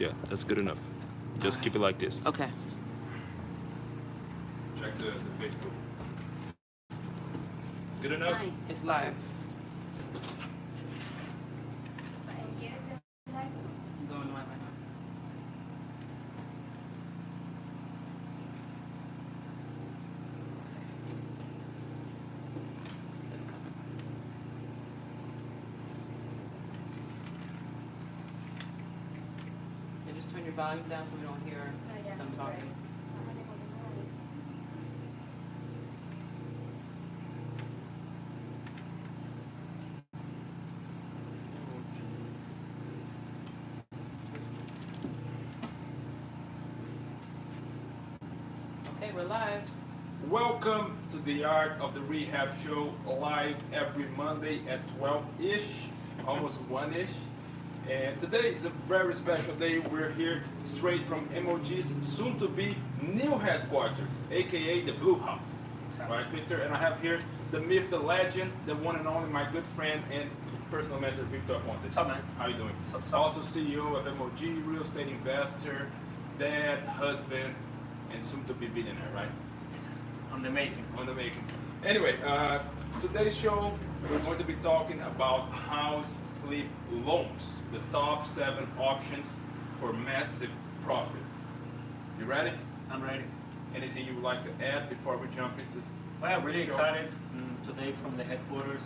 Yeah, that's good enough. Just keep it like this. Okay. Check the Facebook. It's good enough? Fine. It's live. ¿Quieres el live? Going live right now. It's coming. Yeah, just turn your volume down so we don't hear ya, them talking. Bájale con el móvil. Okay, we're live. Welcome to the Art of the Rehab show, live every Monday at 12-ish, almost 1-ish. And today is a very special day. We're here straight from MOG's soon-to-be new headquarters, aka the Blue House. Right, Victor? And I have here the myth, the legend, the one and only, my good friend and personal mentor, Victor Aponte. What's up, man? How you doing? What's up? Also CEO of MOG, real estate investor, dad, husband, and soon-to-be billionaire, right? On the making. On the making. Anyway, today's show, we're going to be talking about house flip loans, the top 7 options for massive profit. You ready? I'm ready. Anything you would like to add before we jump into Well, really Sure. excited today from the headquarters.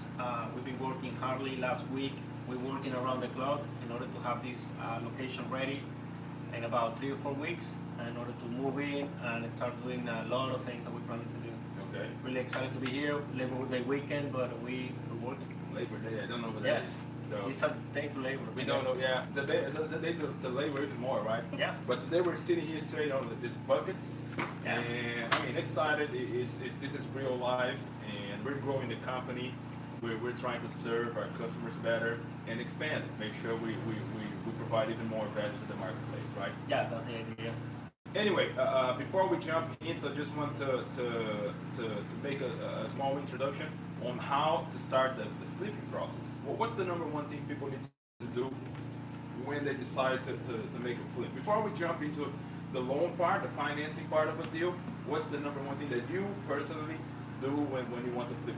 We've been working hardly last week. We're working around the clock in order to have this location ready in about 3 or 4 weeks in order to move in and start doing a lot of things that we're planning to do. Okay. Really excited to be here. Labor Day weekend, but we're working. Labor Day? I don't know what Yeah. that is. So It's a day to labor. we don't know. Yeah, it's a day to labor even more, right? Yeah. But today we're sitting here straight on these buckets, Yeah. and I mean excited. This is real life, and we're growing the company. We're trying to serve our customers better and expand it. Make sure we provide even more value to the marketplace, right? Yeah, that's the idea. Anyway, before we jump into, just want to make a small introduction on how to start the flipping process. Well, what's the number one thing people need to do when they decide to make a flip? Before we jump into the loan part, the financing part of a deal, what's the number one thing that you personally do when you want to flip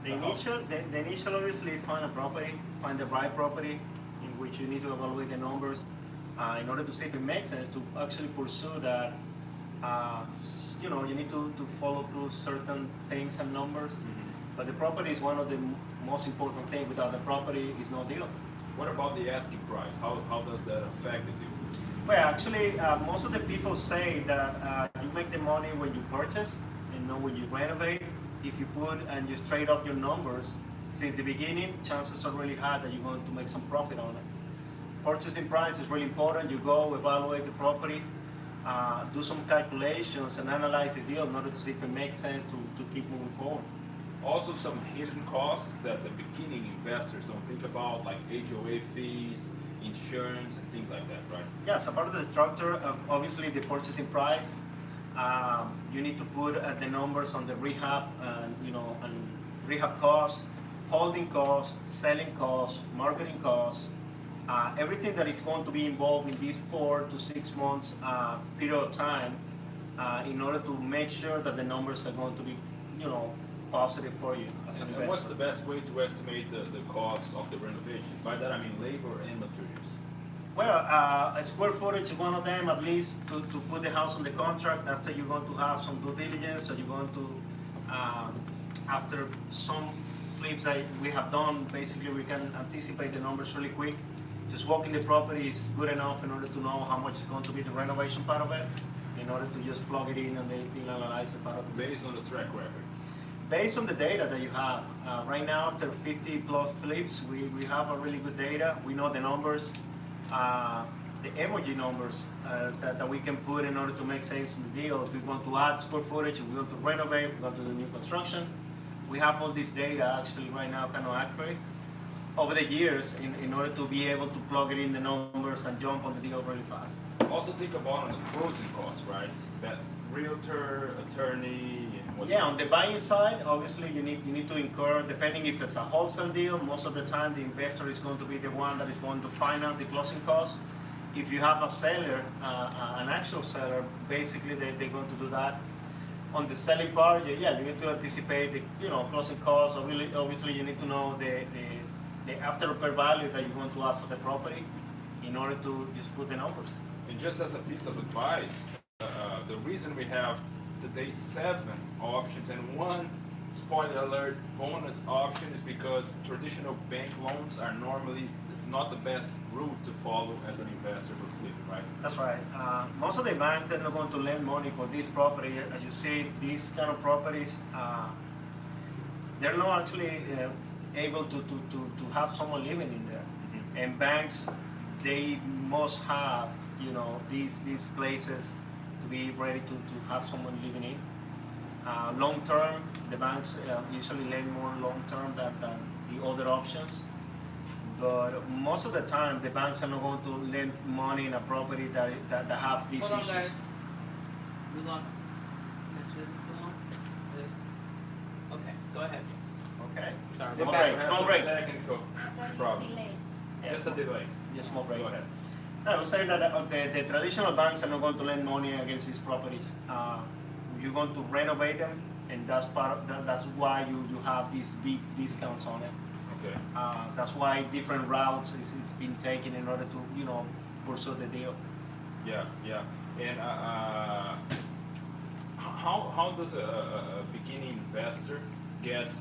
The a house? initial obviously is find a property, find the right property in which you need to evaluate the numbers in order to see if it makes sense to actually pursue that. You need to follow through certain things and numbers, but the property is one of the most important things. Without the property, is no deal. What about the asking price? How does that affect the deal? Well, actually, most of the people say that you make the money when you purchase and not when you renovate. If you put and you straight up your numbers since the beginning, chances are really high that you're going to make some profit on it. Purchasing price is really important. You go evaluate the property, do some calculations, and analyze the deal in order to see if it makes sense to keep moving forward. Also, some hidden costs that the beginning investors don't think about, like HOA fees, insurance, and things like that, right? Yes, a part of the structure, obviously the purchasing price. You need to put the numbers on the rehab, and rehab costs, holding costs, selling costs, marketing costs, everything that is going to be involved in this 4 to 6 months period of time, in order to make sure that the numbers are going to be, positive for you as an And what's investor. the best way to estimate the cost of the renovation? By that I mean labor and materials. Well, a square footage is one of them, at least to put the house on the contract. After you're going to have some due diligence, so you're going to, after some flips that we have done, basically we can anticipate the numbers really quick. Just walking the property is good enough in order to know how much is going to be the renovation part of it, in order to just plug it in and the analyzer part of it. Based on the track record. Based on the data that you have, right now after 50 plus flips, we have a really good data. We know the numbers, the emoji numbers that we can put in order to make sense in the deal. If we want to add square footage, if we want to renovate, if we want to do new construction, we have all this data actually right now kind of accurate over the years in order to be able to plug it in the numbers and jump on the deal really fast. Also think about on the closing costs, right? That realtor, attorney, and what. Yeah, on the buying side, obviously you need to incur, depending if it's a wholesale deal, most of the time the investor is going to be the one that is going to finance the closing costs. If you have a seller, an actual seller, basically they're going to do that. On the selling part, yeah, you need to anticipate the closing costs. Obviously, you need to know the after repair value that you're going to ask for the property in order to just put the numbers. And just as a piece of advice, the reason we have today 7 options and one spoiler alert bonus option is because traditional bank loans are normally not the best route to follow as an investor for flipping, right? That's right. Most of the banks are not going to lend money for this property. As you see, these kind of properties, they're not actually able to have someone living in there. Mm-hmm. And banks, they must have these places to be ready to have someone living in. Long term, the banks usually lend more long term than the other options. But most of the time, the banks are not going to lend money in a property that have these Hold on, issues. guys. We lost connection. Is it still on? It is. Okay, go ahead. Okay. Sorry, Some we're of back. them have Small some break. technical Sorry, problem. delay. Just a delay. Just small break. Go ahead. I would say that the traditional banks are not going to lend money against these properties. You're going to renovate them, and that's that's why you have these big discounts on it. Okay. That's why different routes is being taken in order to pursue the deal. Yeah, yeah. And how does a beginning investor get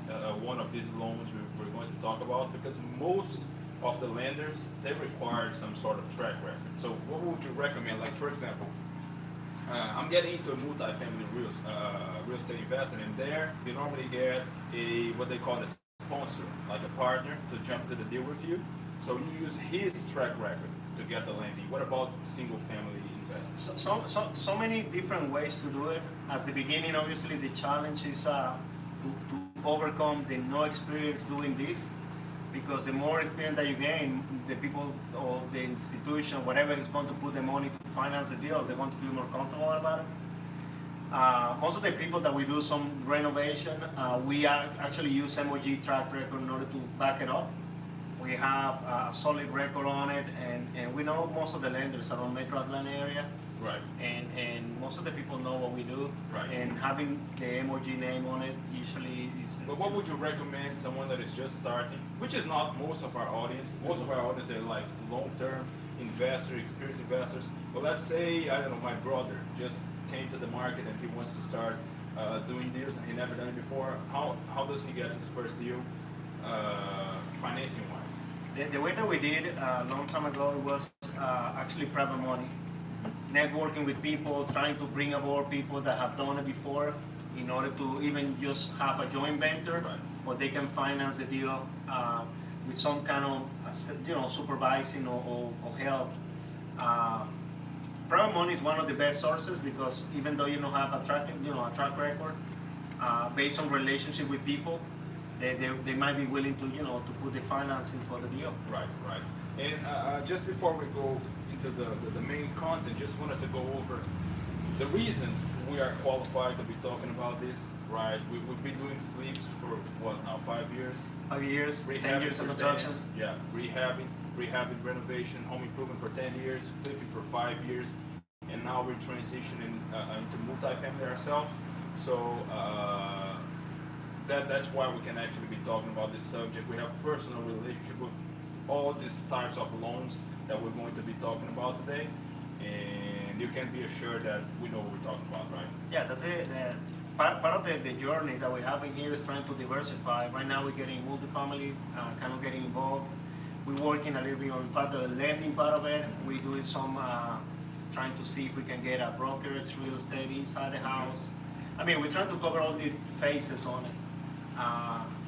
one of these loans we're going to talk about? Because most of the lenders, they require some sort of track record. So what would you recommend? Like, for example, I'm getting into multi-family real estate investing, and there you normally get what they call a sponsor, like a partner, to jump to the deal with you. So you use his track record to get the lending. What about single-family investors? So many different ways to do it. At the beginning, obviously, the challenge is to overcome the no experience doing this, because the more experience that you gain, the people or the institution, whatever is going to put the money to finance the deal, they're going to feel more comfortable about it. Most of the people that we do some renovation, we actually use MOG track record in order to back it up. We have a solid record on it, and we know most of the lenders around Metro Atlanta area. Right. And most of the people know what we do. Right. And having the MOG name on it usually is. But what would you recommend someone that is just starting, which is not most of our audience? Most of our audience are like long-term investors, experienced investors. But let's say, I don't know, my brother just came to the market and he wants to start doing deals and he never done it before. How does he get his first deal financing-wise? The way that we did a long time ago was actually private money. Networking with people, trying to bring aboard people that have done it before in order to even just have a joint venture, Right. or they can finance the deal with some kind of supervising or help. Private money is one of the best sources, because even though you don't have a track record, based on relationship with people, they might be willing to to put the financing for the deal. Right, right. And just before we go into the main content, just wanted to go over the reasons we are qualified to be talking about this, right? We've been doing flips for what now, 5 years? 5 years, 10 years of for construction. 10, yeah, rehabbing, renovation, home improvement for 10 years, flipping for 5 years, and now we're transitioning into multifamily ourselves. So that's why we can actually be talking about this subject. We have personal relationship with all these types of loans that we're going to be talking about today, and you can be assured that we know what we're talking about, right? Yeah, that's it. Part of the journey that we're having here is trying to diversify. Right now we're getting multifamily, kind of getting involved. We're working a little bit on part of the lending part of it. We're doing some, trying to see if we can get a brokerage real estate inside the house. I mean, we're trying to cover all the phases on it.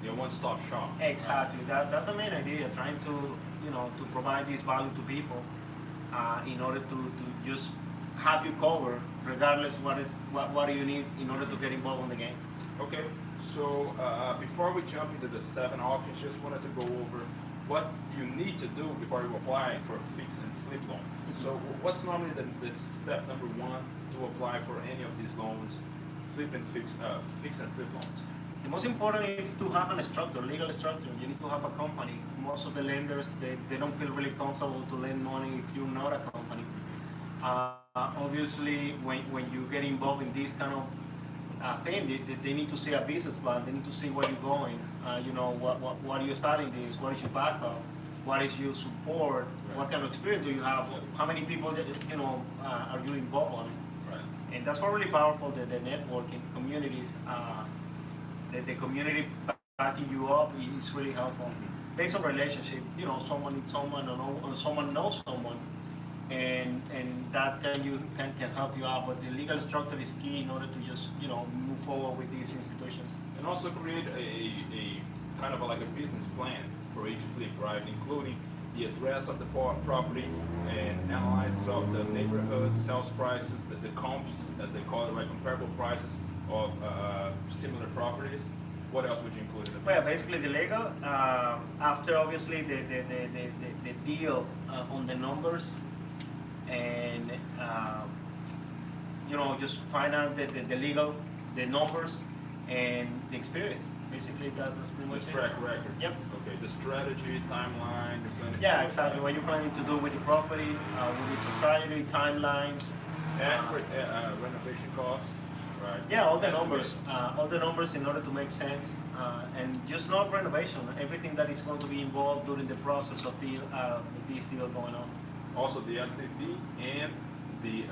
Yeah, one-stop shop. Exactly. That's the main idea, trying to, to provide this value to people in order to just have you covered, regardless what do you need in order to get involved in the game. Okay, so before we jump into the 7 options, just wanted to go over what you need to do before you apply for a fix and flip loan. So what's normally the step number 1 to apply for any of these loans, fix and flip loans? The most important is to have an structure, legal structure. You need to have a company. Most of the lenders, they don't feel really comfortable to lend money if you're not a company. Obviously, when you get involved in this kind of thing, they need to see a business plan. They need to see where you're going. What are you studying this? What is your backup? What is your support? What kind of experience do you have? How many people are you involved on it? Right. And that's what really powerful. The networking communities, the community backing you up is really helpful. Based on relationship, someone needs someone, or someone knows someone, and that can help you out. But the legal structure is key in order to just move forward with these institutions. And also create a kind of like a business plan for each flip, right? Including the address of the property and analysis of the neighborhood, sales prices, the comps, as they call it, right? Comparable prices of similar properties. What else would you include in the Well, basically the legal, after obviously the deal on the numbers, and just find out the legal, the numbers, and the experience. Basically, that's pretty much the track record? Yep. Okay, the strategy, timeline, the planning. Yeah, exactly. What you're planning to do with the property, with its strategy, timelines. Accurate renovation costs, right? Yeah, all the Estimate. numbers in order to make sense, and just not renovation, everything that is going to be involved during the process of this deal going on. Also the LTV and the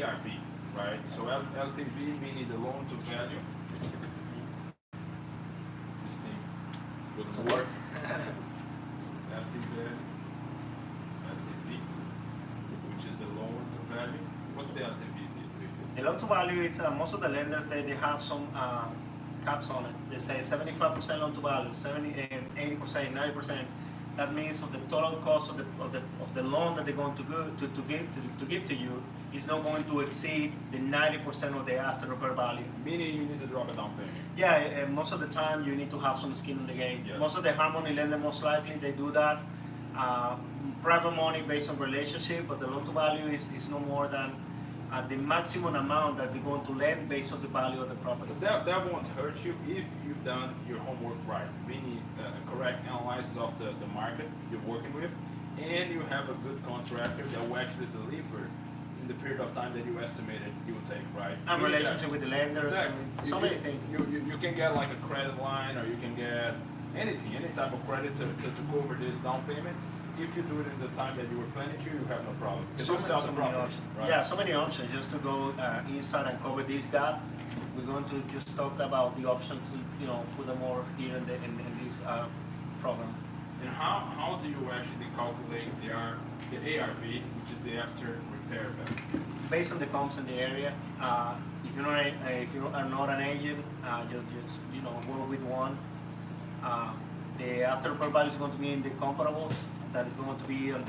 ARV, right? So LTV meaning the loan to value. This thing wouldn't work. LTV, which is the loan to value. What's the LTV? The loan to value is most of the lenders they have some caps on it. They say 75% loan to value, 80%, 90%. That means of the total cost of the loan that they're going to give to you is not going to exceed the 90% of the after repair value. Meaning you need to drop a down payment. Yeah, and most of the time you need to have some skin in the game. Yes. Most of the hard money lender, most likely they do that. Private money based on relationship, but the loan to value is no more than the maximum amount that they're going to lend based on the value of the property. But that won't hurt you if you've done your homework right, meaning a correct analysis of the market you're working with, and you have a good contractor that will actually deliver in the period of time that you estimated you would take, right? And Meaning relationship with the lenders, Exactly. and so many things. You can get like a credit line, or you can get anything, any type of credit to cover this down payment. If you do it in the time that you were planning to, you have no problem. Because you sell the many property, options. right? Yeah, so many options. Just to go inside and cover this gap, we're going to just talk about the options, furthermore here in this program. And how do you actually calculate the ARV, which is the after repair value? Based on the comps in the area, if you are not an agent, just work with one. The after repair value is going to be in the comparables. That is going to be on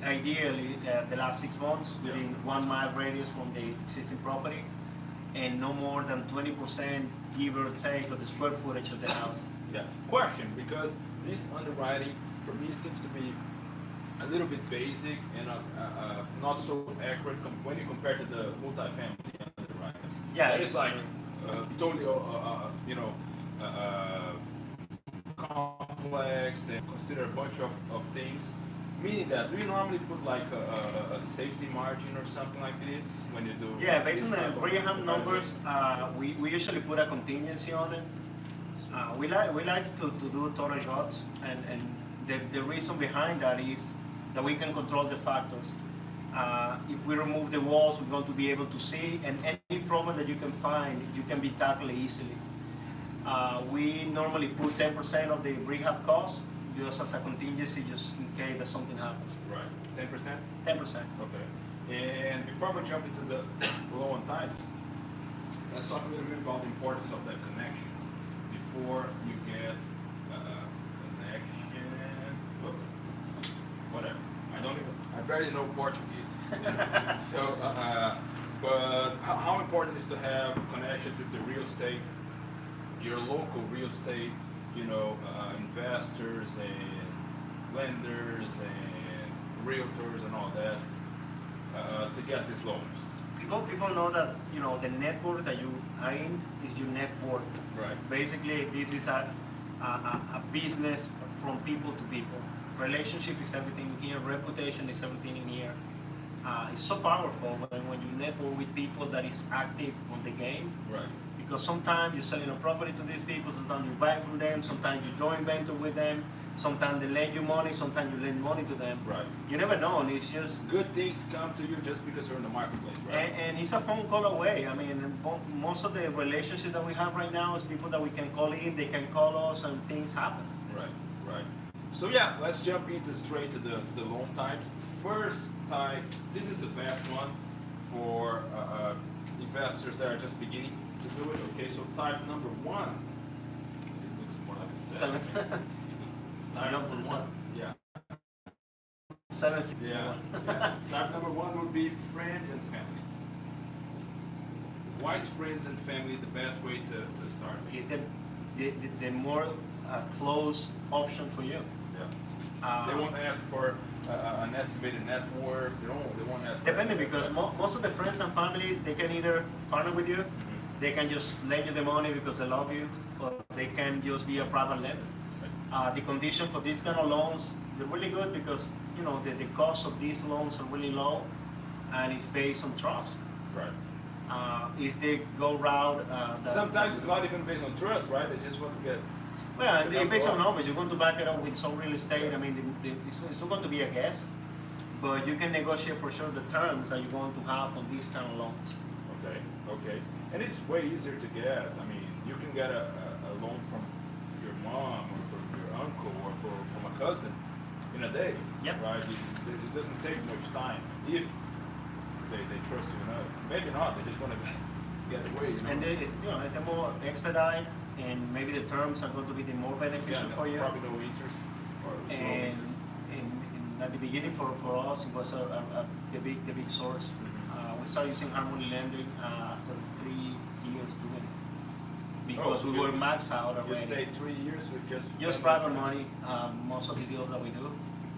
ideally the last 6 months within 1 mile radius from the existing property, and no more than 20% give or take of the square footage of the house. Yeah. Question, because this underwriting for me seems to be a little bit basic and not so accurate when you compare to the multifamily underwriting. Yeah, that is like totally complex and consider a bunch of things. Meaning that, do you normally put like a safety margin or something like this when you do? Yeah, based on this the type of Rehab numbers, we usually put a contingency on it. We like to do total shots, and the reason behind that is that we can control the factors. If we remove the walls, we're going to be able to see, and any problem that you can find, you can be tackled easily. We normally put 10% of the rehab cost just as a contingency, just in case that something happens. Right. 10%? 10%. Okay. And before we jump into the loan types, let's talk a little bit about the importance of that connections before you get connection. Whatever. I barely know Portuguese. So, but how important is to have connections with the real estate, your local real estate, investors and lenders and realtors and all that to get these loans. People know that the network that you are in is your network. Right. Basically, this is a business from people to people. relationship is everything in here. Reputation is everything in here. It's so powerful when you network with people that is active on the game. Right. Because sometimes you're selling a property to these people, sometimes you buy from them, sometimes you join venture with them, sometimes they lend you money, sometimes you lend money to them. Right. You never know, and it's just Good things come to you just because you're in the marketplace, right? and it's a phone call away. I mean, most of the relationship that we have right now is people that we can call in, they can call us, and things happen. Right, right. So yeah, let's jump into straight to the loan types. First type, this is the best one for investors that are just beginning to do it. Okay, so type number one, it looks more like a seven. Type Jump to number the one, seven. yeah, 7 yeah, yeah. Type number one would be friends and family. Why is friends and family the best way to start? Is the more close option for you. Yeah. They won't ask for an estimated net worth. They won't ask. For Depending, because most of the friends and family, they can either partner with you, they can just lend you the money because they love you, or they can just be a private lender. The condition for these kind of loans, they're really good because the cost of these loans are really low, and it's based on trust. Right. Is the go route. Sometimes it's not even based on trust, right? They just want to get. Well, based on numbers, you're going to back it up with some real estate. I mean, it's not going to be a guess, but you can negotiate for sure the terms that you're going to have on these kind of loans. Okay, okay. And it's way easier to get. I mean, you can get a loan from your mom or from your uncle or from a cousin in a day. Yep. Right? It doesn't take much time if they trust you enough. Maybe not. They just want to get away. And it's a more expedite, and maybe the terms are going to be the more beneficial for you. Probably no interest. Or slow And, interest. and at the beginning for us, it was the big source. Mhm. We started using Harmony Lending after 3 years doing it because Oh, we you- were maxed out You already. stayed 3 years with just Private money. Most of the deals that we do,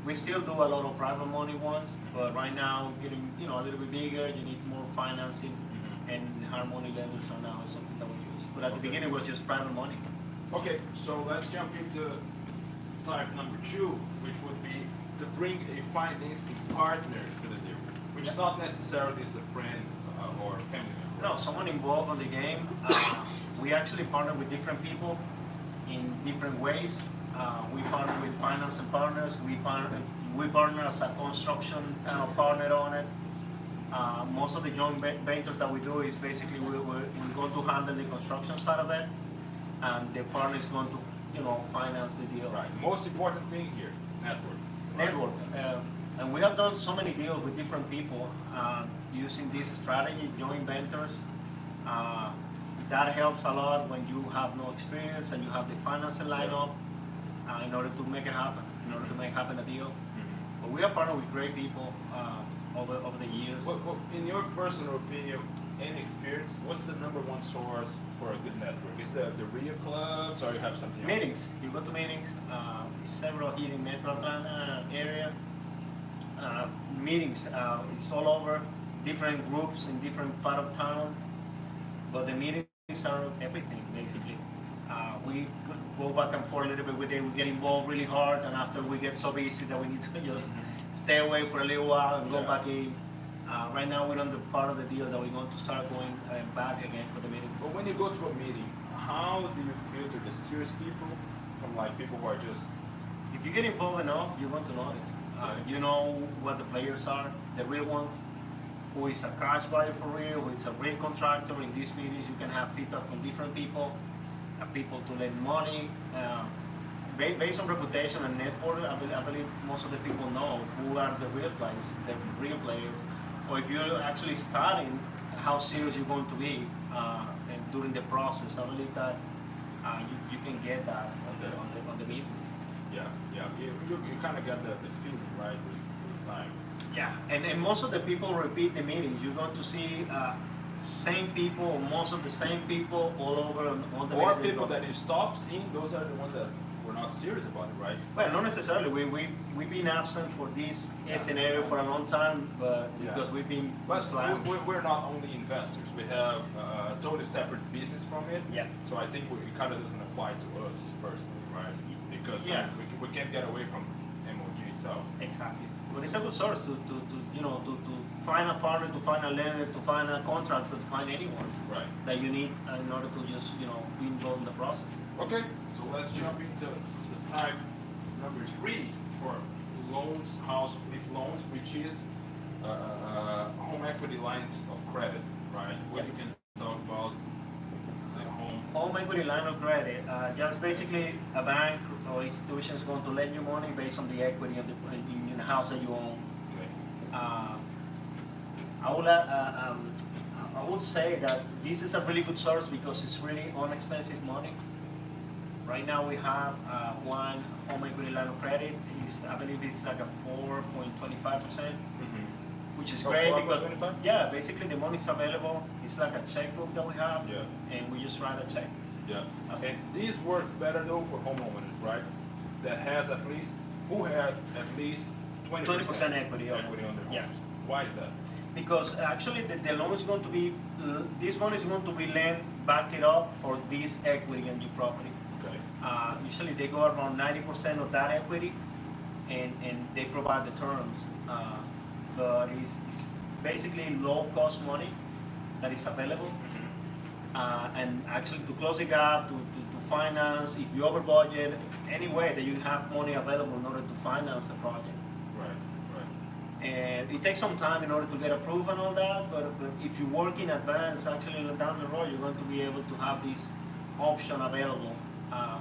we still do a lot of private money ones, but right now getting a little bit bigger, you need more financing, and Harmony lenders are now something that we use. But at the Okay. beginning, it was just private money. Okay, so let's jump into type number two, which would be to bring a financing partner to the deal, which Yeah. not necessarily is a friend or family member. No, someone involved on the game. We actually partner with different people in different ways. We partner with financing partners. We partner as a construction kind of partner on it. Most of the joint ventures that we do is basically we're going to handle the construction side of it, and the partner is going to finance the deal. Right. Most important thing here, network. right? Network. And we have done so many deals with different people using this strategy, joint ventures. That helps a lot when you have no experience and you have the financing lineup in order to make it happen, in order to make happen a deal. But we are partnered with great people over the years. Well, in your personal opinion and experience, what's the number one source for a good network? Is the RIA clubs, or you have something else? Meetings. You go to meetings. Several here in Metro Atlanta area. Meetings. It's all over. Different groups in different part of town. But the meetings are everything basically. We go back and forth a little bit with it. We get involved really hard, and after we get so busy that we need to just stay away for a little while and go Yeah. back in. Right now we're on the part of the deal that we're going to start going back again for the meetings. But when you go to a meeting, how do you filter the serious people from like people who are just If you get involved enough, you're going to notice. You know what the players are, the real ones. Who is a cash buyer for real, who is a real contractor. In these meetings, you can have feedback from different people, people to lend money. Based on reputation and network, I believe most of the people know who are the real players. Or if you're actually starting, how serious you're going to be and during the process. I believe that you can get that on the meetings. yeah. You kind of got the feeling, right, with time. Yeah, and most of the people repeat the meetings. You're going to see same people, most of the same people all over on all the Or meetings. people that you stop seeing, those are the ones that were not serious about it, right? Well, not necessarily. We've been absent for this scenario for a long time, but Yeah. because we've been But slammed. we're not only investors. We have a totally separate business from it. Yeah. So I think it kind of doesn't apply to us personally, right? Because Yeah. we can't get away from MOG, itself. Exactly. But it's a good source to find a partner, to find a lender, to find a contractor, to find anyone Right. that you need in order to just be involved in the process. Okay, so let's jump into the type number 3 for loans, house flip loans, which is home equity lines of credit, right? What you can talk about the Home equity line of credit, just basically a bank or institution is going to lend you money based on the equity of in the house that you own. Okay. I would say that this is a really good source because it's really inexpensive money. Right now we have one home equity line of credit. I believe it's like a 4.25%, which is Oh, great 4.25? because yeah, basically the money is available. It's like a checkbook that we have, Yeah. and we just write a check. Yeah. And this works better though for homeowners, right? That has at least, who have at least 20% equity on it. on their homes. Yeah. Why is that? Because actually the loan is going to be, this money is going to be lent, back it up for this equity on your property. Okay. Usually they go around 90% of that equity, and they provide the terms. But it's basically low cost money that is available. And actually to close the gap, to finance, if you over budget, any way that you have money available in order to finance a project. Right, right. And it takes some time in order to get approved and all that, but if you work in advance, actually down the road, you're going to be able to have this option available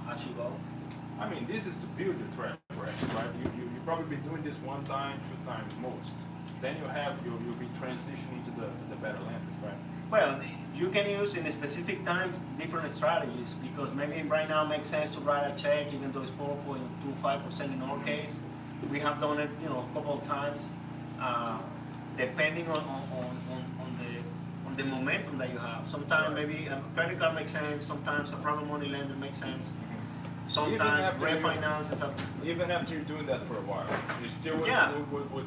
as you go. I mean, this is to build your track record, right? You probably be doing this 1 time, 2 times most. Then you'll be transitioning to the better lenders, right? Well, you can use in specific times different strategies because maybe right now it makes sense to write a check even though it's 4.25% in our case. We have done it, a couple of times, depending on the momentum that you have. Sometimes maybe a credit card makes sense. Sometimes a private money lender makes sense. Sometimes after you- refinance is a. Even after you're doing that for a while, you still would, Yeah. would.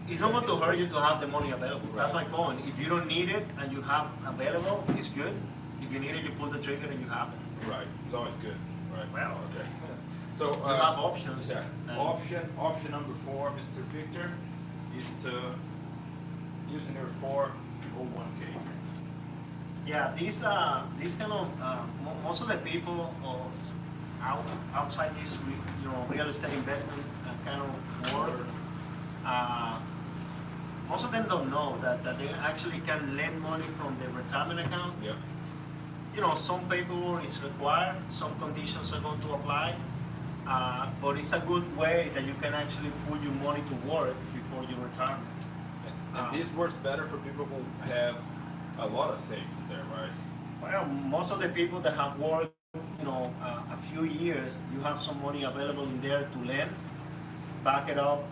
It's not going to hurt you to have the money available. That's my point. If you don't need it and you have available, it's good. If you need it, you pull the trigger and you have it. Right, it's always good, right? Well, Okay. So, you have options. yeah, And- option number 4, Mr. Victor, is to using your 401k. Yeah, these kind of most of the people outside this real estate investment kind of world, most of them don't know that they actually can lend money from the retirement account. Yep. Some paperwork is required, some conditions are going to apply, but it's a good way that you can actually put your money to work before your retirement. And this works better for people who have a lot of savings there, right? Well, most of the people that have worked, a few years, you have some money available in there to lend, back it up,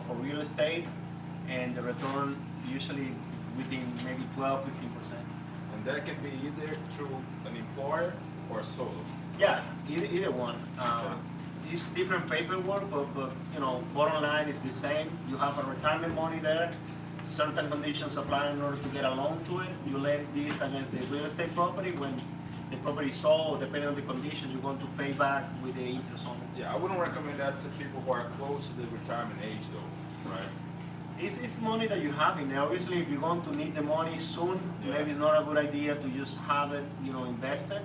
for real estate, and the return usually within maybe 12-15%. And that can be either through an employer or solo. Yeah, either one. It's different paperwork, but bottom line is the same. You have a retirement money there. Certain conditions apply in order to get a loan to it. You lend this against the real estate property. When the property is sold, depending on the conditions, you're going to pay back with the interest on it. Yeah, I wouldn't recommend that to people who are close to the retirement age, though, right? It's money that you have in there. Obviously, if you're going to need the money soon, Yeah. maybe it's not a good idea to just have it, invested.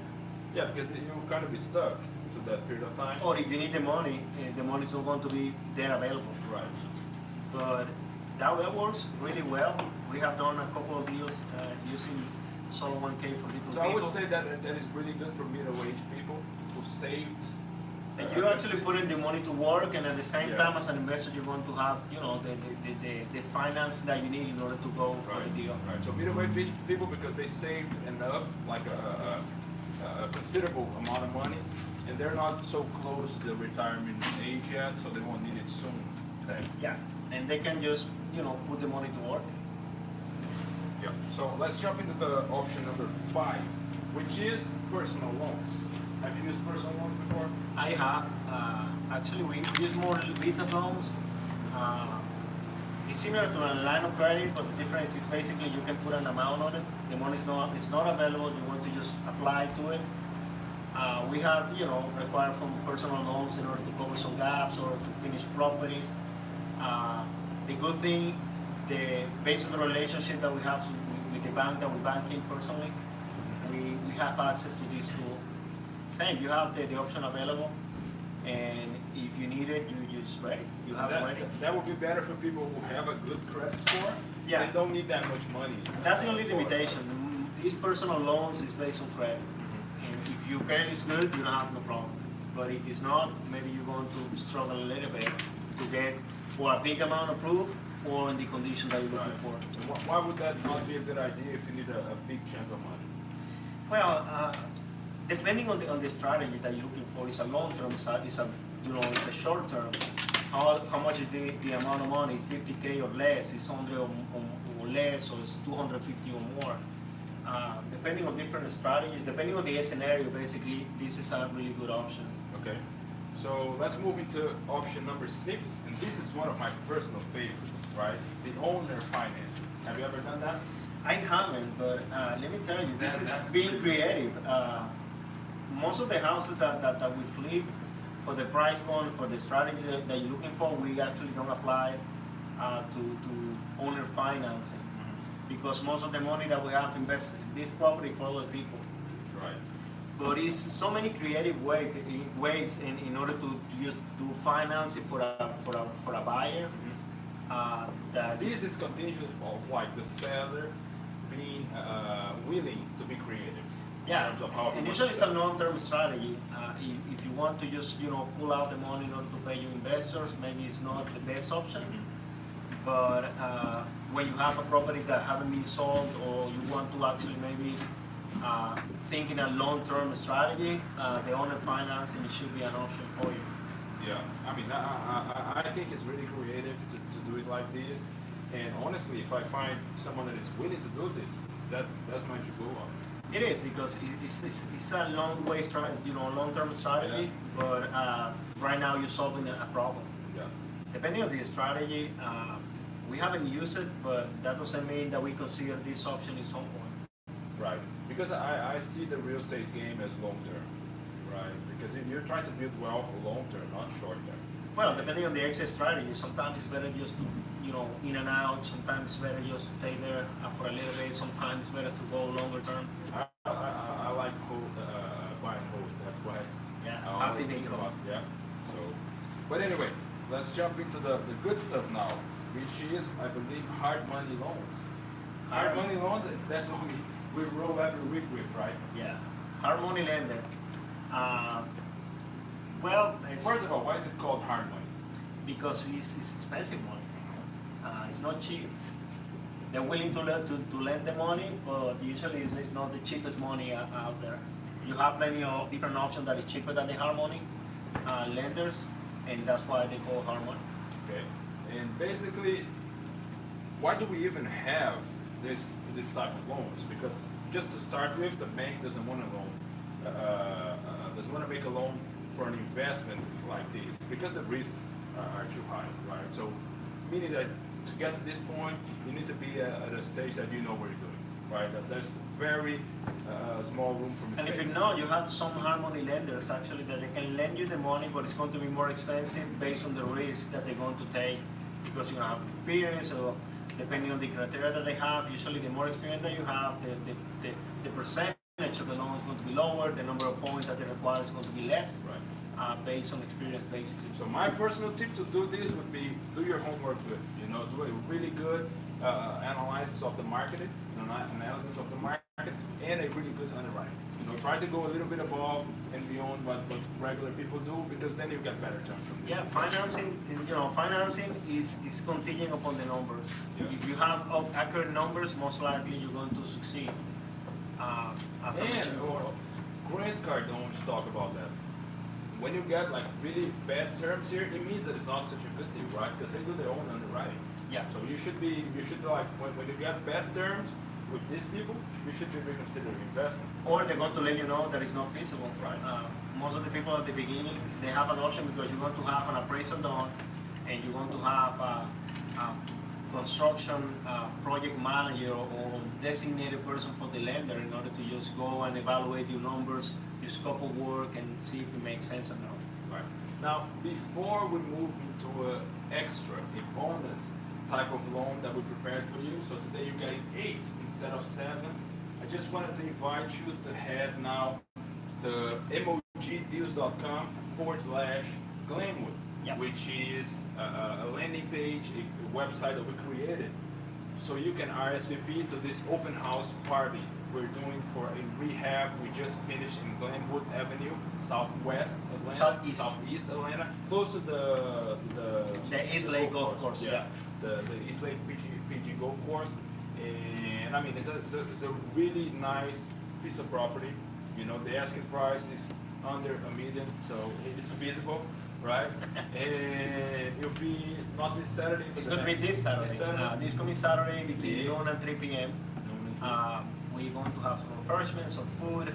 Yeah, because you're going to be stuck to that period of time. Or if you need the money is not going to be there available. Right. But that works really well. We have done a couple of deals using solo 1K for different So people. I would say that is really good for middle-aged people who saved. And you actually put in the money to work, and at the same Yeah. time, as an investor, you're going to have, the finance that you need in order to go for the deal. Right. So middle-aged people, because they saved enough, like a considerable amount of money, and they're not so close to the retirement age yet, so they won't need it soon. Okay. Yeah, and they can just, put the money to work. Yeah. So let's jump into the option number 5, which is personal loans. Have you used personal loans before? I have. Actually, we use more business loans. It's similar to a line of credit, but the difference is basically you can put an amount on it. The money is not available. You want to just apply to it. We have, required from personal loans in order to cover some gaps or to finish properties. The good thing, based on the relationship that we have with the bank that we bank in personally, we have access to this tool. Same, you have the option available, and if you need it, you just ready. You have it ready. That would be better for people who have a good credit score. Yeah. They don't need that much money. That's the only limitation. These personal loans is based on credit. And if your credit is good, you don't have no problem. But if it's not, maybe you're going to struggle a little bit to get or a big amount approved or in the condition that you're looking for. Why would that not be a good idea if you need a big chunk of money? Well, depending on the strategy that you're looking for, it's a long term, it's a short term. How much is the amount of money? Is 50K or less? Is 100 or less, or is 250 or more? Depending on different strategies, depending on the scenario, basically, this is a really good option. Okay. So let's move into option number 6, and this is one of my personal favorites, right? The owner financing. Have you ever done that? I haven't, but let me tell you, this is That's being creative. Most of the houses that we flip, for the price point, for the strategy that you're looking for, we actually don't apply to owner financing, because most of the money that we have invested in this property for other people. Right. But it's so many creative ways in order to just do financing for a buyer. That This is contingent of like the seller being willing to be creative. Yeah, In terms of how and usually it's a long-term strategy. If you want to just pull out the money in order to pay your investors, maybe it's not the best option. But when you have a property that haven't been sold, or you want to actually maybe think in a long-term strategy, the owner financing should be an option for you. Yeah, I mean, I think it's really creative to do it like this. And honestly, if I find someone that is willing to do this, that's my to go up. It is, because it's a long-term strategy. Yeah. But right now you're solving a problem. Yeah. Depending on the strategy, we haven't used it, but that doesn't mean that we consider this option at some point. Right. Because I see the real estate game as long term. Right. Because if you're trying to build wealth for long term, not short term. Well, depending on the exit strategy, sometimes it's better just to, in and out. Sometimes it's better just to stay there for a little bit. Sometimes it's better to go longer term. I like buy and hold. That's what Yeah, I always passive think income. about. Yeah. So, but anyway, let's jump into the good stuff now, which is, I believe, hard money loans. Hard money loans, that's what we roll every week with, right? Yeah, hard money lender. Well, First of all, why is it called hard money? because it's expensive money. It's not cheap. They're willing to lend the money, but usually it's not the cheapest money out there. You have plenty of different options that is cheaper than the hard money lenders, and that's why they call hard money. Okay. And basically, why do we even have this type of loans? Because just to start with, the bank doesn't want to doesn't want to make a loan for an investment like this because the risks are too high, right? So, meaning that to get to this point, you need to be at a stage that you know what you're doing, right? That there's very small room for And mistakes. if you know, you have some hard money lenders actually that they can lend you the money, but it's going to be more expensive based on the risk that they're going to take, because you're going to have experience, or depending on the criteria that they have. Usually the more experience that you have, the percentage of the loan is going to be lower, the number of points that they require is going to be less, Right. based on experience basically. So my personal tip to do this would be do your homework good. Do a really good analysis of the market, analysis of the market, and a really good underwriting. Try to go a little bit above and beyond what regular people do, because then you get better terms from this. Yeah, financing is contingent upon the numbers. Yeah. If you have accurate numbers, most likely you're going to succeed. As I mentioned And before. credit card loans talk about that. When you get like really bad terms here, it means that it's not such a good deal, right? Because they do their own underwriting. Yeah. So you should like when you get bad terms with these people, you should be reconsidering investment. Or they're going to let you know that it's not feasible. Right. Most of the people at the beginning, they have an option because you're going to have an appraisal done, and you're going to have a construction project manager or designated person for the lender in order to just go and evaluate your numbers your scope of work and see if it makes sense or not. Right. Now, before we move into a extra, a bonus type of loan that we prepared for you, so today you're getting 8 instead of 7, I just wanted to invite you to head now to mogdeals.com/Glenwood, Yep. which is a landing page, a website that we created so you can RSVP to this open house party we're doing for a rehab we just finished in Glenwood Avenue, southwest Atlanta, southeast Atlanta, close to the East Lake Golf Course, yeah. The East Lake PG Golf Course, and I mean it's a really nice piece of property. You know, the asking price is under $1 million, so it's feasible, right? And it'll be not this Saturday. It's going to be this Saturday. This coming Saturday between noon and 3 p.m. We're going to have some refreshments, some food.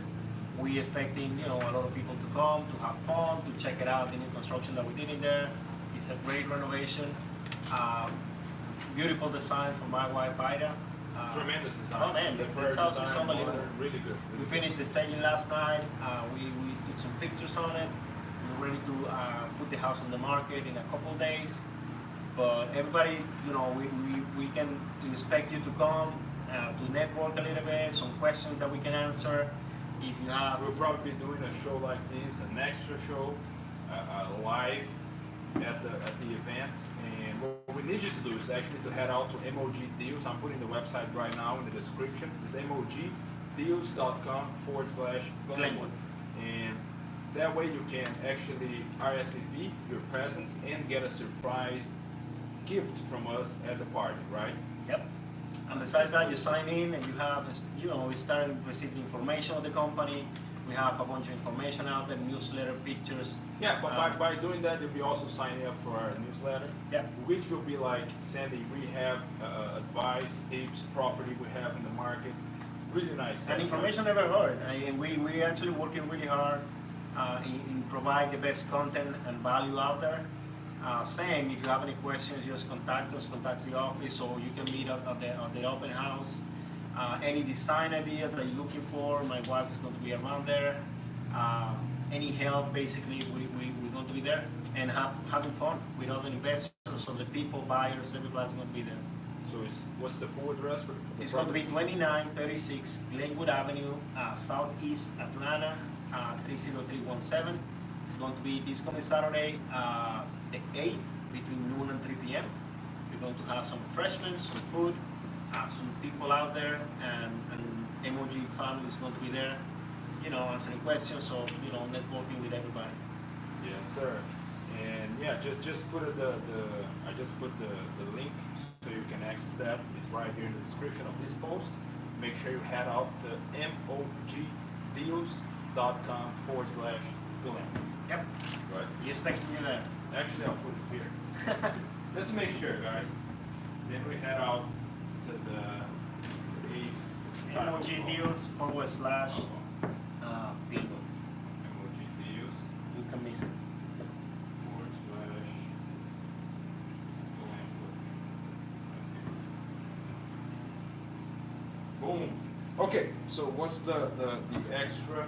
We're expecting, a lot of people to come, to have fun, to check it out, the new construction that we did in there. It's a great renovation. Beautiful design from my wife, Ida. Tremendous design. Oh man, this house is unbelievable. Really good. We finished the staging last night. We took some pictures on it. We're ready to put the house on the market in a couple of days. But everybody, we can expect you to come to network a little bit, some questions that we can answer. If you have, We'll probably be doing a show like this, an extra show, live at the event. And what we need you to do is actually to head out to MOG Deals. I'm putting the website right now in the description. It's mogdeals.com/Glenwood. And that way you can actually RSVP your presence and get a surprise gift from us at the party, right? yep. And besides that, you sign in and you have, we start receiving information of the company. We have a bunch of information out there, newsletter, pictures. Yeah, but by doing that, you'll be also signing up for our newsletter, Yep. which will be like sending rehab advice, tips, property we have in the market. Really nice stuff. And information never hurt. And we actually working really hard in provide the best content and value out there. Same, if you have any questions, just contact us, contact the office, or you can meet up at the open house. Any design ideas that you're looking for, my wife is going to be around there. Any help, basically, we're going to be there and having fun with other investors, so the people, buyers, everybody's going to be there. So what's the full address for the It's going to be 2936 Glenwood Avenue, Southeast Atlanta, 30317. It's going to be this coming Saturday, the 8th, between noon and 3 p.m. We're going to have some refreshments, some food, some people out there, and MOG family is going to be there, answering questions, so, networking with everybody. Yes, sir. And yeah, just put I just put the link so you can access that. It's right here in the description of this post. Make sure you head out to mogdeals.com/Glenn. Yep. Right? We expecting you there. Actually, I'll put it here. Let's make sure, guys. Then we head out to the MOG Deals / Bingo. MOG Deals You can miss it. / Boom. Okay, so what's the extra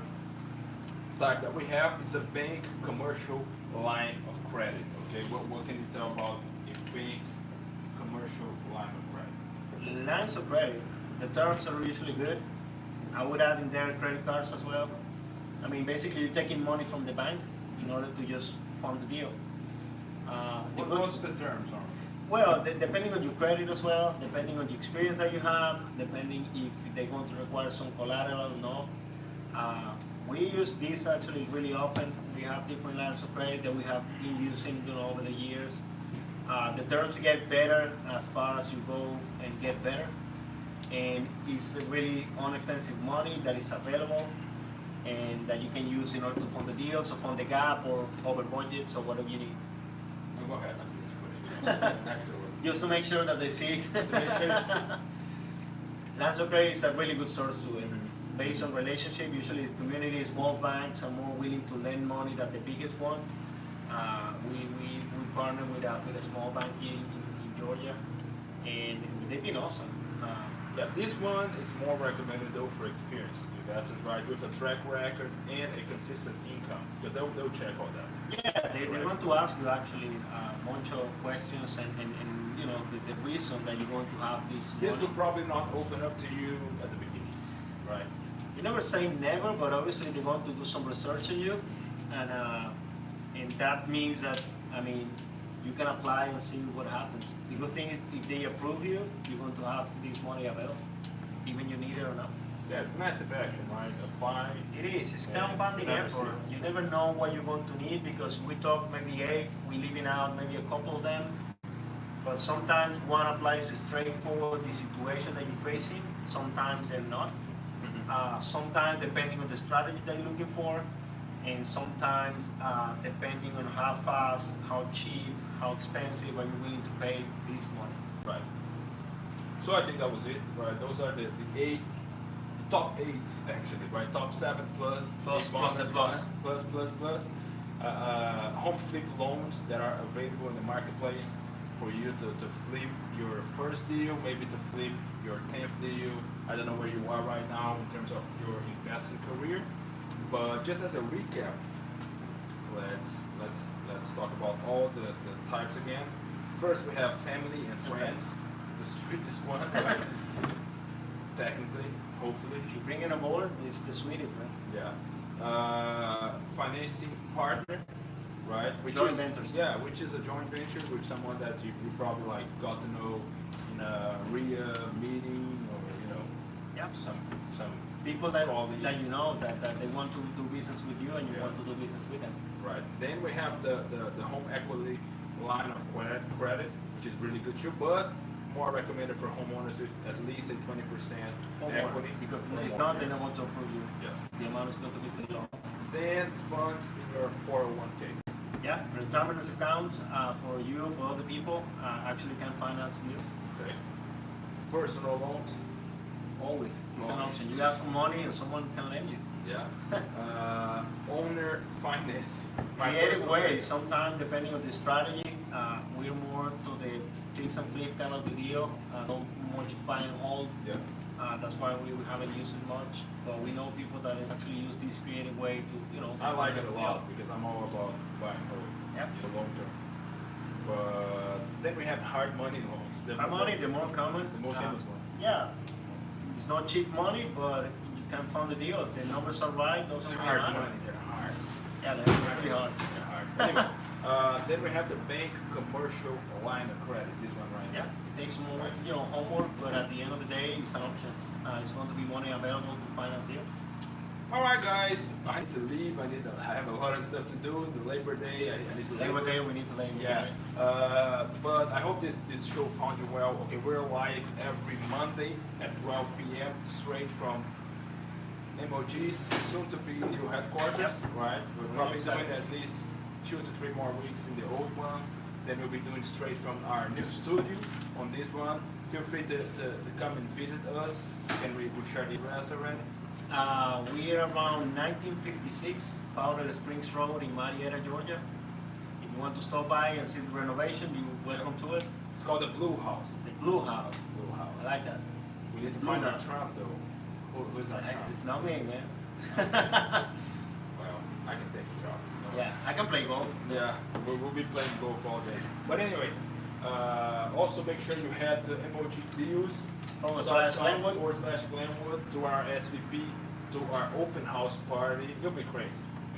type that we have? It's a bank commercial line of credit. Okay, what can you tell about a bank commercial line of credit? Lines of credit, the terms are usually good. I would add in there credit cards as well. I mean, basically you're taking money from the bank in order to just fund the deal. What's the terms on? Well, depending on your credit as well, depending on the experience that you have, depending if they're going to require some collateral or not. We use this actually really often. We have different lines of credit that we have been using over the years. The terms get better as far as you go and get better. And it's really inexpensive money that is available and that you can use in order to fund the deal, so fund the gap or over budgets or whatever you need. No, go ahead. I'm just putting it. Just to make sure that they see. Just to make sure you see. Lines of credit is a really good source to it. Based on relationship, usually community small banks are more willing to lend money than the biggest one. We partner with a small bank in Georgia, and they've been awesome. Yeah, this one is more recommended though for experienced investors, right? With a track record and a consistent income, because they'll check all that. Yeah, they want to ask you actually a bunch of questions and you know the reason that you're going to have this This money. will probably not open up to you at the beginning, right? You never say never, but obviously they want to do some research on you, and that means that I mean you can apply and see what happens. The good thing is if they approve you, you're going to have this money available, even you need it or not. Yeah, it's massive action, right? Apply. It is. It's Yeah, compounding you never effort. see You never know what you're going to need because we talk maybe 8, we leaving out maybe a couple of them. But sometimes one applies straightforward the situation that you're facing. Sometimes they're not. Sometimes depending on the strategy that you're looking for, and sometimes depending on how fast, how cheap, how expensive are you willing to pay this money. Right. So I think that was it, right? Those are the 8, top 8 actually, right? Top 7 plus, Plus, eight plus, bonus, and plus. plus. Home flip loans that are available in the marketplace for you to flip your first deal, maybe to flip your 10th deal. I don't know where you are right now in terms of your investing career, but just as a recap, let's talk about all the types again. First, we have family and friends, the sweetest one, right? Technically, hopefully. If you bring it on board, it's the sweetest, man. Yeah. Financing partner, right? Joint ventures. Yeah, which is a joint venture with someone that you probably like got to know in a Rehab meeting or Yeah. some People that colleague. that you know that they want to do business with you and you Yeah. want to do business with them. Right. Then we have the home equity line of credit, which is really good too, but more recommended for homeowners with at least a 20% equity. Because or if more. not, they don't want to approve you. Yes. The amount is going to be too low. Then funds in your 401k. Yeah, retirement accounts for you, for other people, actually can finance you. Okay. Personal loans. Always. It's an Always. option. You ask for money and someone can lend you. Yeah. Owner finance. My Creative personal ways. favorite. Sometimes, depending on the strategy, we're more to the fix and flip kind of the deal. Not much buy and hold. Yeah. That's why we haven't used it much. But we know people that actually use this creative way to, to I like it finance a the lot deal. because I'm all about buying hold. Yep. In the long term. But then we have hard money loans. Hard money, the more common. The most famous one. Yeah. It's not cheap money, but you can fund the deal. If the numbers are right, those It's are hard matter. money. They're hard. Yeah, they're really hard. They're hard. Anyway, then we have the bank commercial line of credit. This one right Yeah, here. it takes more, homework, but at the end of the day, it's an option. It's going to be money available to finance deals. All right, guys. I need to leave. I have a lot of stuff to do. The Labor Day. I need to Labor Day, we need to Labor Yeah, Day. but I hope this show found you well. Okay, we're live every Monday at 12 p.m. straight from MOG's soon to be new headquarters. Yep. Right, we're Really probably excited. doing at least 2 to 3 more weeks in the old one. Then we'll be doing straight from our new studio on this one. Feel free to come and visit us. Can we share the address already? We're around 1956 Powder Springs Road in Marietta, Georgia. If you want to stop by and see the renovation, you're welcome to it. It's called the Blue House. The Blue House. Blue House. I like that. We need to Blue find our House. Trump though. Who's our Trump? It's not me, man. Well, I can take the job. Yeah, I can play golf. Yeah, we'll be playing golf all day. But anyway, also make sure you head to MOG Deals /Glenwood. /Glenwood to our SVP, to our open house party. You'll be crazy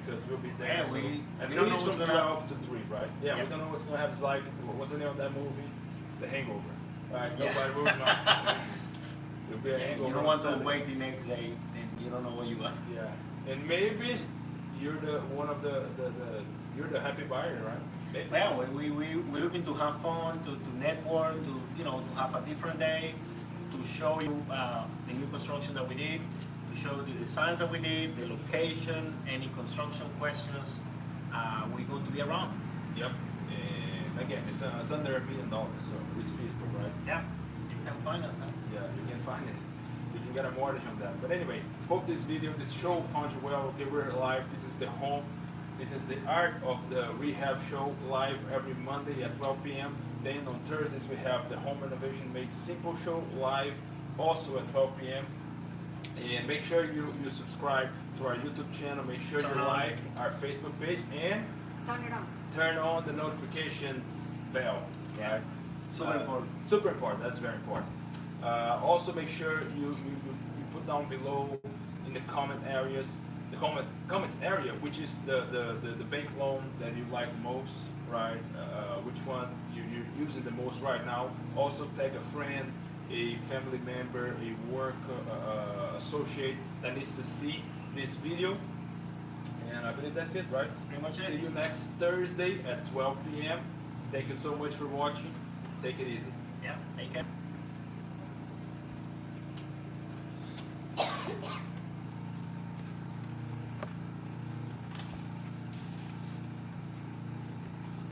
because we'll be there. Yeah, so we at don't know least what's from gonna 12 to 3, right? Yeah, Yeah. we don't know what's gonna happen. It's like, what's the name of that movie? The Hangover. Right? Yeah. Nobody will know. It'll be a Yeah, hangover you don't on want to Sunday. wait the next day and you don't know what you want. Yeah, and maybe you're the one of the you're the happy buyer, right? Maybe. Yeah, we're looking to have fun, to network, to have a different day, to show you the new construction that we did, to show the designs that we did, the location, any construction questions. We're going to be around. Yep. And again, it's under $1 million, so it's feasible, right? Yeah, you can find us. Huh? Yeah, you can finance. You can get a mortgage on that. But anyway, hope this video, this show found you well. Okay, we're live. This is the home. This is the art of the Rehab show live every Monday at 12 p.m. Then on Thursdays we have the home renovation made simple show live also at 12 p.m. And make sure you subscribe to our YouTube channel. Make sure Turn you on. like our Facebook page and Turn it on. turn on the notifications bell. Right? Super important. Super important. That's very important. Also, make sure you put down below in the comment areas, the comments area, which is the bank loan that you like most, right? Which one you're using the most right now. Also, tag a friend, a family member, a work associate that needs to see this video. And I believe that's it, right? That's pretty much it. See you next Thursday at 12 p.m. Thank you so much for watching. Take it easy. Yeah, take care.